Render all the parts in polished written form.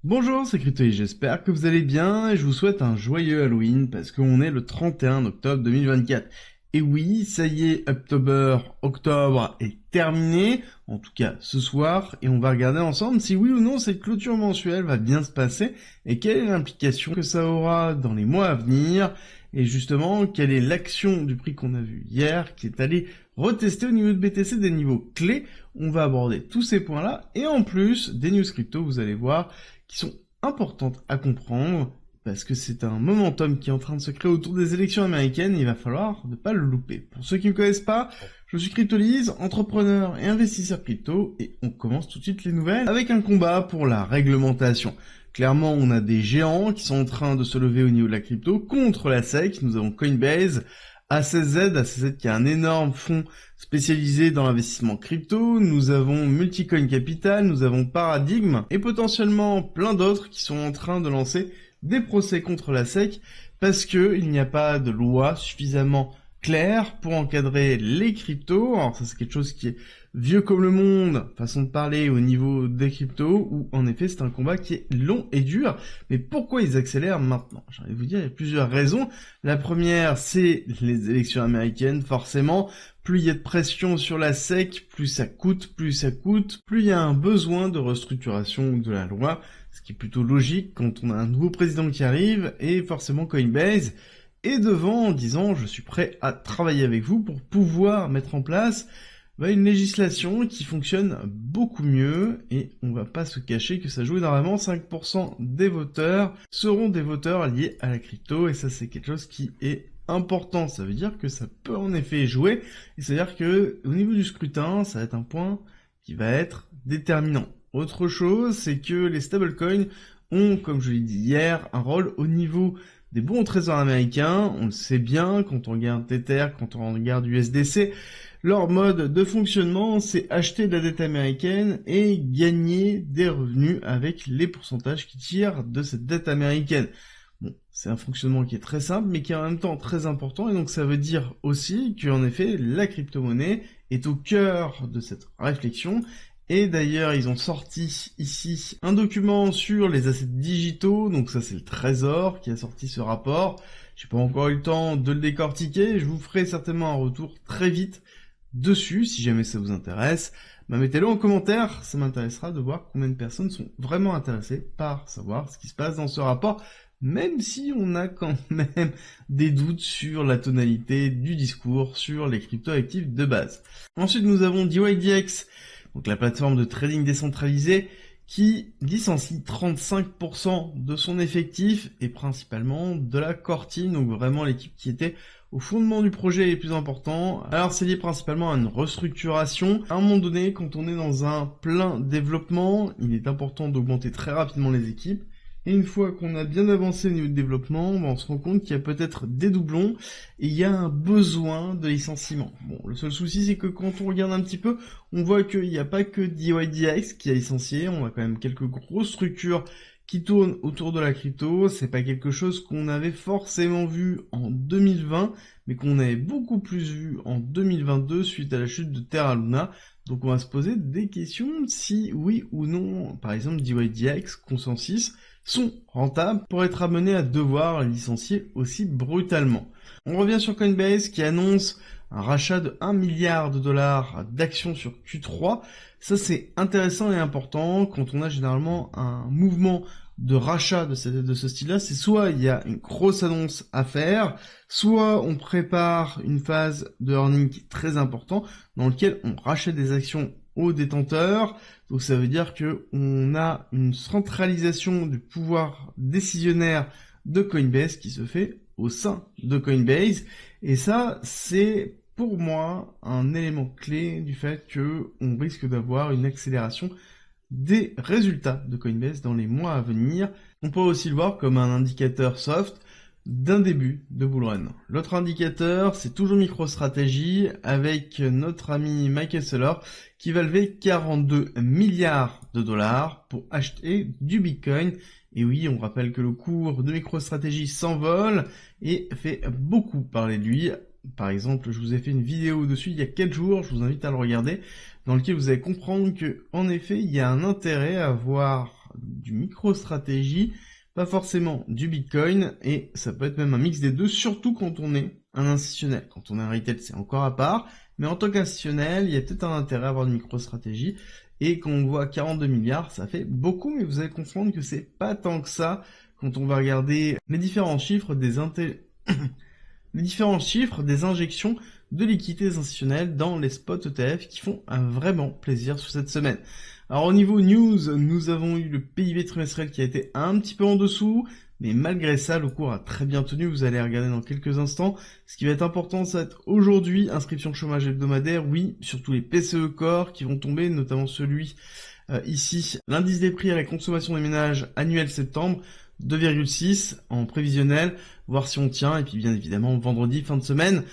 Bonjour, c'est Cryptoï, j'espère que vous allez bien et je vous souhaite un joyeux Halloween parce qu'on est le 31 octobre 2024. Et oui, ça y est, octobre est terminé, en tout cas ce soir, et on va regarder ensemble si oui ou non cette clôture mensuelle va bien se passer et quelle est l'implication que ça aura dans les mois à venir et justement quelle est l'action du prix qu'on a vu hier qui est allé retester au niveau de BTC des niveaux clés. On va aborder tous ces points-là et en plus des news crypto, vous allez voir qui sont importantes à comprendre parce que c'est un momentum qui est en train de se créer autour des élections américaines et il va falloir ne pas le louper. Pour ceux qui ne me connaissent pas, je suis Cryptolyse, entrepreneur et investisseur crypto et on commence tout de suite les nouvelles avec un combat pour la réglementation. Clairement, on a des géants qui sont en train de se lever au niveau de la crypto contre la SEC. Nous avons Coinbase, A16Z qui est un énorme fonds spécialisé dans l'investissement crypto, nous avons Multicoin Capital, nous avons Paradigm et potentiellement plein d'autres qui sont en train de lancer des procès contre la SEC parce que il n'y a pas de loi suffisamment claire pour encadrer les cryptos. Alors ça c'est quelque chose qui est vieux comme le monde, façon de parler au niveau des cryptos, où en effet c'est un combat qui est long et dur. Mais pourquoi ils accélèrent maintenant? J'ai envie de vous dire, il y a plusieurs raisons. La première, c'est les élections américaines, forcément. Plus il y a de pression sur la SEC, plus ça coûte, plus il y a un besoin de restructuration de la loi, ce qui est plutôt logique quand on a un nouveau président qui arrive, et forcément Coinbase est devant en disant je suis prêt à travailler avec vous pour pouvoir mettre en place une législation qui fonctionne beaucoup mieux, et on va pas se cacher que ça joue énormément. 5% des voteurs seront des voteurs liés à la crypto, et ça c'est quelque chose qui est important. Ça veut dire que ça peut en effet jouer, et c'est-à-dire que au niveau du scrutin, ça va être un point qui va être déterminant. Autre chose, c'est que les stablecoins ont, comme je l'ai dit hier, un rôle au niveau des bons trésors américains. On le sait bien quand on regarde Tether, quand on regarde USDC. Leur mode de fonctionnement, c'est acheter de la dette américaine et gagner des revenus avec les pourcentages qui tirent de cette dette américaine. Bon, c'est un fonctionnement qui est très simple, mais qui est en même temps très important, et donc ça veut dire aussi qu'en effet, la crypto-monnaie est au cœur de cette réflexion. Et d'ailleurs, ils ont sorti ici un document sur les assets digitaux, donc ça c'est le Trésor qui a sorti ce rapport. J'ai pas encore eu le temps de le décortiquer, je vous ferai certainement un retour très vite dessus, si jamais ça vous intéresse. Mettez-le en commentaire, ça m'intéressera de voir combien de personnes sont vraiment intéressées par savoir ce qui se passe dans ce rapport, même si on a quand même des doutes sur la tonalité du discours sur les crypto-actifs de base. Ensuite, nous avons DYDX, donc la plateforme de trading décentralisée, qui licencie 35% de son effectif et principalement de la core team, donc vraiment l'équipe qui était au fondement du projet les plus importants. Alors c'est lié principalement à une restructuration. À un moment donné, quand on est dans un plein développement, il est important d'augmenter très rapidement les équipes. Et une fois qu'on a bien avancé au niveau de développement, on se rend compte qu'il y a peut-être des doublons et il y a un besoin de licenciement. Bon, le seul souci, c'est que quand on regarde un petit peu, on voit qu'il n'y a pas que DYDX qui a licencié, on a quand même quelques grosses structures qui tournent autour de la crypto. C'est pas quelque chose qu'on avait forcément vu en 2020, mais qu'on avait beaucoup plus vu en 2022 suite à la chute de Terra Luna. Donc on va se poser des questions si oui ou non, par exemple DYDX, Consensus, sont rentables pour être amenés à devoir licencier aussi brutalement. On revient sur Coinbase qui annonce un rachat de 1 milliard de dollars d'actions sur Q3. Ça c'est intéressant et important quand on a généralement un mouvement de rachat de ce style-là. C'est soit il y a une grosse annonce à faire, soit on prépare une phase de earning qui est très important dans lequel on rachète des actions aux détenteurs. Donc ça veut dire que on a une centralisation du pouvoir décisionnaire de Coinbase qui se fait au sein de Coinbase. Et ça, c'est pour moi un élément clé du fait que on risque d'avoir une accélération des résultats de Coinbase dans les mois à venir. On peut aussi le voir comme un indicateur soft d'un début de bull run. L'autre indicateur, c'est toujours MicroStrategy avec notre ami Michael Saylor qui va lever 42 milliards de dollars pour acheter du Bitcoin. Et oui, on rappelle que le cours de MicroStrategy s'envole et fait beaucoup parler de lui. Par exemple, je vous ai fait une vidéo dessus il y a 4 jours, je vous invite à le regarder, dans lequel vous allez comprendre que, en effet, il y a un intérêt à avoir du micro-stratégie, pas forcément du Bitcoin, et ça peut être même un mix des deux, surtout quand on est un institutionnel. Quand on est un retail, c'est encore à part, mais en tant qu'institutionnel, il y a peut-être un intérêt à avoir une micro-stratégie, et quand on voit 42 milliards, ça fait beaucoup, mais vous allez comprendre que c'est pas tant que ça quand on va regarder les différents chiffres les différents chiffres des injections de liquidités institutionnelles dans les spots ETF qui font un vraiment plaisir sur cette semaine. Alors au niveau news, nous avons eu le PIB trimestriel qui a été un petit peu en dessous, mais malgré ça, le cours a très bien tenu, vous allez regarder dans quelques instants. Ce qui va être important, ça va être aujourd'hui, inscription chômage hebdomadaire, oui, surtout les PCE Core qui vont tomber, notamment celui ici, l'indice des prix à la consommation des ménages annuel septembre, 2,6 en prévisionnel, voir si on tient, et puis bien évidemment vendredi, fin de semaine,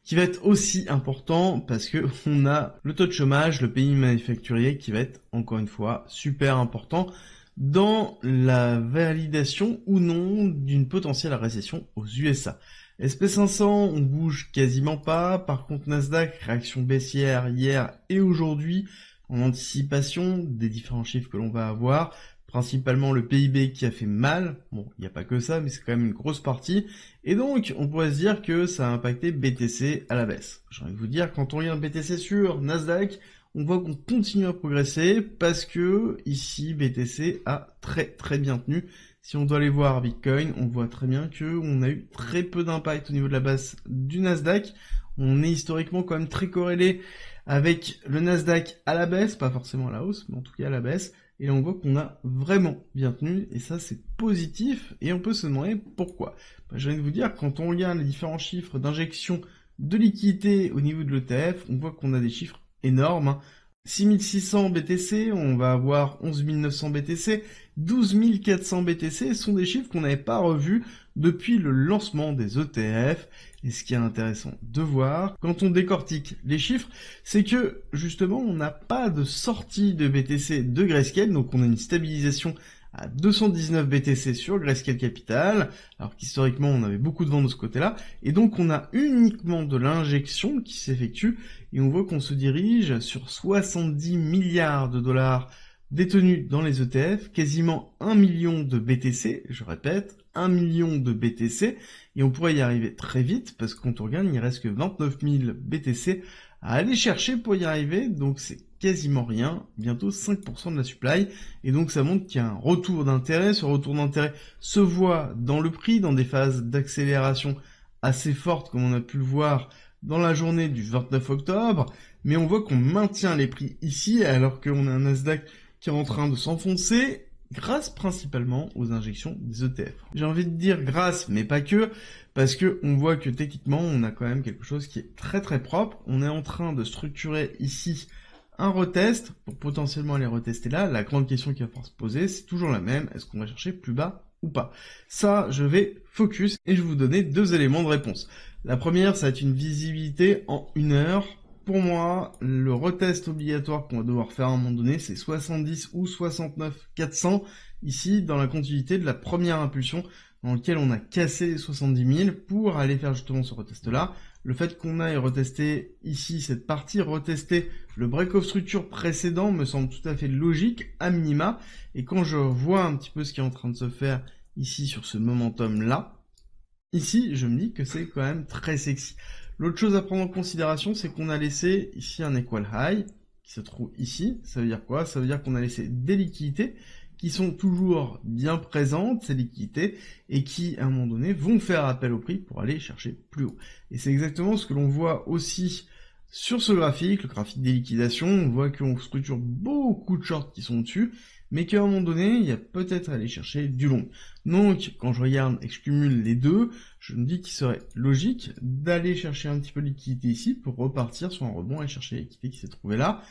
qui va être aussi important parce que on a le taux de chômage, le pays manufacturier qui va être encore une fois super important dans la validation ou non d'une potentielle récession aux USA. SP500, on bouge quasiment pas, par contre Nasdaq, réaction baissière hier et aujourd'hui, en anticipation des différents chiffres que l'on va avoir, principalement le PIB qui a fait mal, bon, il n'y a pas que ça, mais c'est quand même une grosse partie, et donc on pourrait se dire que ça a impacté BTC à la baisse. J'ai envie de vous dire, quand on regarde BTC sur Nasdaq, on voit qu'on continue à progresser, parce que ici, BTC a très bien tenu. Si on doit aller voir Bitcoin, on voit très bien qu'on a eu très peu d'impact au niveau de la base du Nasdaq. On est historiquement quand même très corrélé avec le Nasdaq à la baisse, pas forcément à la hausse, mais en tout cas à la baisse. Et là, on voit qu'on a vraiment bien tenu, et ça, c'est positif, et on peut se demander pourquoi. J'ai envie de vous dire, quand on regarde les différents chiffres d'injection de liquidité au niveau de l'ETF, on voit qu'on a des chiffres énormes. 6600 BTC, on va avoir 11 900 BTC, 12 400 BTC sont des chiffres qu'on n'avait pas revus depuis le lancement des ETF. Et ce qui est intéressant de voir, quand on décortique les chiffres, c'est que justement on n'a pas de sortie de BTC de Grayscale, donc on a une stabilisation à 219 BTC sur Grayscale Capital, alors qu'historiquement on avait beaucoup de ventes de ce côté-là, et donc on a uniquement de l'injection qui s'effectue, et on voit qu'on se dirige sur 70 milliards de dollars détenus dans les ETF, quasiment 1 million de BTC, je répète, 1 million de BTC, et on pourrait y arriver très vite, parce que quand on regarde, il ne reste que 29 000 BTC à aller chercher pour y arriver, donc c'est quasiment rien, bientôt 5% de la supply, et donc ça montre qu'il y a un retour d'intérêt. Ce retour d'intérêt se voit dans le prix, dans des phases d'accélération assez fortes, comme on a pu le voir dans la journée du 29 octobre, mais on voit qu'on maintient les prix ici, alors qu'on a un Nasdaq qui est en train de s'enfoncer, grâce principalement aux injections des ETF. J'ai envie de dire grâce, mais pas que, parce que on voit que techniquement, on a quand même quelque chose qui est très propre. On est en train de structurer ici un retest pour potentiellement aller retester là. La grande question qu'il va falloir se poser, c'est toujours la même. Est-ce qu'on va chercher plus bas ou pas? Ça, je vais focus et je vais vous donner deux éléments de réponse. La première, ça va être une visibilité en 1 heure. Pour moi, le retest obligatoire qu'on va devoir faire à un moment donné, c'est 70 ou 69 400, ici, dans la continuité de la première impulsion, dans laquelle on a cassé les 70 000 pour aller faire justement ce retest-là. Le fait qu'on aille retester ici cette partie, retester le break-off structure précédent me semble tout à fait logique, à minima. Et quand je vois un petit peu ce qui est en train de se faire ici sur ce momentum-là, ici, je me dis que c'est quand même très sexy. L'autre chose à prendre en considération, c'est qu'on a laissé ici un equal high qui se trouve ici. Ça veut dire quoi? Ça veut dire qu'on a laissé des liquidités qui sont toujours bien présentes, ces liquidités, et qui, à un moment donné, vont faire appel au prix pour aller chercher plus haut. Et c'est exactement ce que l'on voit aussi sur ce graphique, le graphique des liquidations. On voit qu'on structure beaucoup de shorts qui sont dessus, mais qu'à un moment donné, il y a peut-être à aller chercher du long. Donc, quand je regarde et que je cumule les deux, je me dis qu'il serait logique d'aller chercher un petit peu de liquidité ici pour repartir sur un rebond et chercher la liquidité qui s'est trouvée là,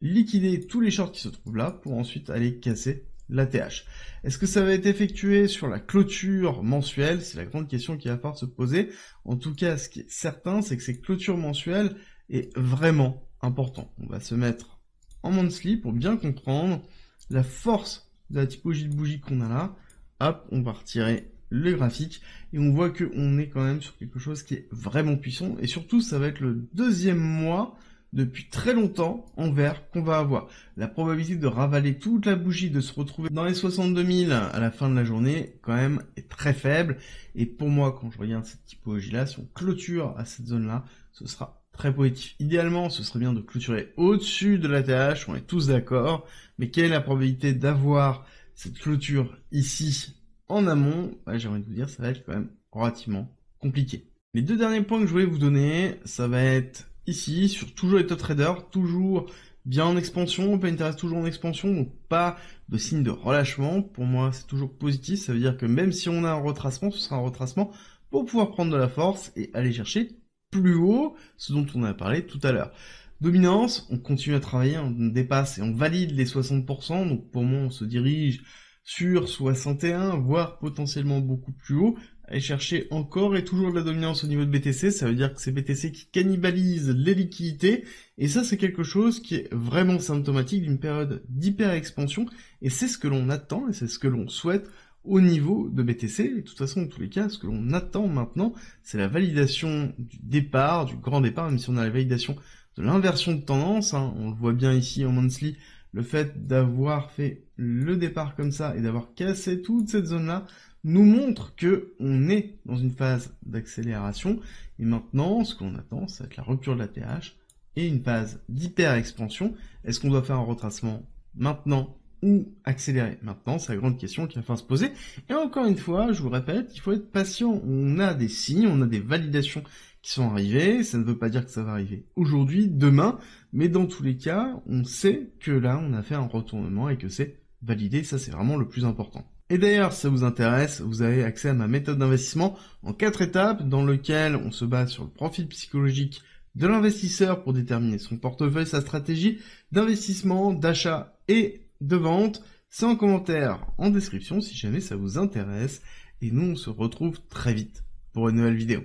liquider tous les shorts qui se trouvent là pour ensuite aller casser la TH. Est-ce que ça va être effectué sur la clôture mensuelle? C'est la grande question qu'il va falloir se poser. En tout cas, ce qui est certain, c'est que ces clôtures mensuelles est vraiment important. On va se mettre en monthly pour bien comprendre la force de la typologie de bougie qu'on a là. Hop, on va retirer le graphique et on voit qu'on est quand même sur quelque chose qui est vraiment puissant, et surtout ça va être le deuxième mois depuis très longtemps en vert qu'on va avoir. La probabilité de ravaler toute la bougie, de se retrouver dans les 62 000 à la fin de la journée, quand même, est très faible. Et pour moi, quand je regarde cette typologie-là, si on clôture à cette zone-là, ce sera très positif. Idéalement, ce serait bien de clôturer au-dessus de la TH, on est tous d'accord. Mais quelle est la probabilité d'avoir cette clôture ici en amont? J'ai envie de vous dire, ça va être quand même relativement compliqué. Les deux derniers points que je voulais vous donner, ça va être ici, sur toujours les top traders, toujours bien en expansion, Painterest toujours en expansion, donc pas de signe de relâchement. Pour moi, c'est toujours positif, ça veut dire que même si on a un retracement, ce sera un retracement pour pouvoir prendre de la force et aller chercher plus haut, ce dont on a parlé tout à l'heure. Dominance, on continue à travailler, on dépasse et on valide les 60%, donc pour moi on se dirige sur 61, voire potentiellement beaucoup plus haut, aller chercher encore et toujours de la dominance au niveau de BTC, ça veut dire que c'est BTC qui cannibalise les liquidités, et ça c'est quelque chose qui est vraiment symptomatique d'une période d'hyper-expansion, et c'est ce que l'on attend, et c'est ce que l'on souhaite au niveau de BTC, et de toute façon, dans tous les cas, ce que l'on attend maintenant, c'est la validation du départ, du grand départ, même si on a la validation de l'inversion de tendance, on le voit bien ici en monthly, le fait d'avoir fait le départ comme ça et d'avoir cassé toute cette zone-là nous montre que on est dans une phase d'accélération, et maintenant, ce qu'on attend, ça va être la rupture de la TH et une phase d'hyper-expansion. Est-ce qu'on doit faire un retracement maintenant ou accélérer maintenant? C'est la grande question qu'il va falloir se poser. Et encore une fois, je vous répète, il faut être patient. On a des signes, on a des validations qui sont arrivées. Ça ne veut pas dire que ça va arriver aujourd'hui, demain, mais dans tous les cas, on sait que là, on a fait un retournement et que c'est validé. Ça, c'est vraiment le plus important. Et d'ailleurs, si ça vous intéresse, vous avez accès à ma méthode d'investissement en 4 étapes dans lequel on se base sur le profil psychologique de l'investisseur pour déterminer son portefeuille, sa stratégie d'investissement, d'achat et de vente. C'est en commentaire en description si jamais ça vous intéresse. Et nous, on se retrouve très vite pour une nouvelle vidéo.